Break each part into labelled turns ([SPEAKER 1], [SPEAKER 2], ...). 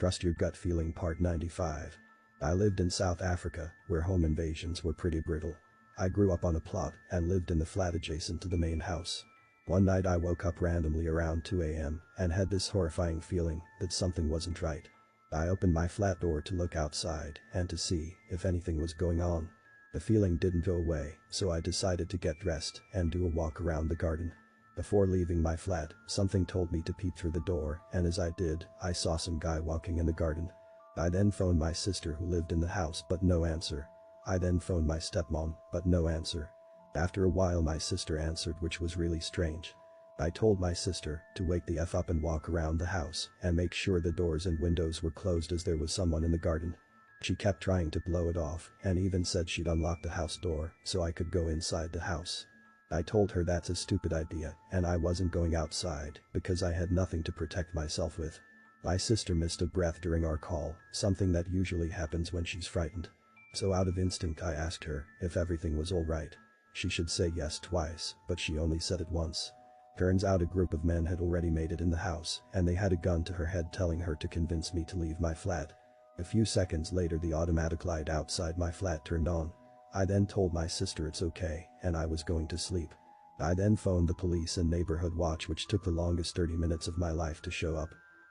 [SPEAKER 1] Trust Your Gut Feeling Part 95. I lived in South Africa, where home invasions were pretty brutal. I grew up on a plot and lived in the flat adjacent to the main house. One night I woke up randomly around 2 a.m. and had this horrifying feeling that something wasn't right. I opened my flat door to look outside and to see if anything was going on. The feeling didn't go away, so I decided to get dressed and do a walk around the garden. Before leaving my flat, something told me to peep through the door, and as I did, I saw some guy walking in the garden. I then phoned my sister who lived in the house but no answer. I then phoned my stepmom, but no answer. After a while my sister answered, which was really strange. I told my sister to wake the F up and walk around the house and make sure the doors and windows were closed as there was someone in the garden. She kept trying to blow it off and even said she'd unlock the house door so I could go inside the house. I told her that's a stupid idea and I wasn't going outside because I had nothing to protect myself with. My sister missed a breath during our call, something that usually happens when she's frightened. So out of instinct I asked her if everything was alright. She should say yes twice, but she only said it once. Turns out a group of men had already made it in the house and they had a gun to her head telling her to convince me to leave my flat. A few seconds later the automatic light outside my flat turned on. I then told my sister it's okay and I was going to sleep. I then phoned the police and neighborhood watch, which took the longest 30 minutes of my life to show up.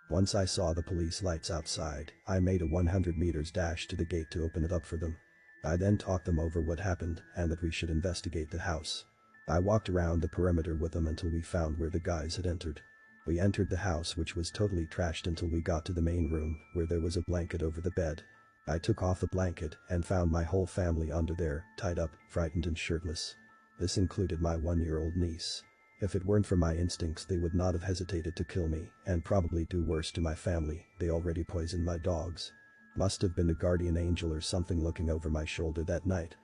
[SPEAKER 1] Once I saw the police lights outside, I made a 100 meters dash to the gate to open it up for them. I then talked them over what happened and that we should investigate the house. I walked around the perimeter with them until we found where the guys had entered. We entered the house, which was totally trashed, until we got to the main room where there was a blanket over the bed. I took off the blanket and found my whole family under there, tied up, frightened and shirtless. This included my 1-year-old niece. If it weren't for my instincts they would not have hesitated to kill me and probably do worse to my family. They already poisoned my dogs. Must have been a guardian angel or something looking over my shoulder that night.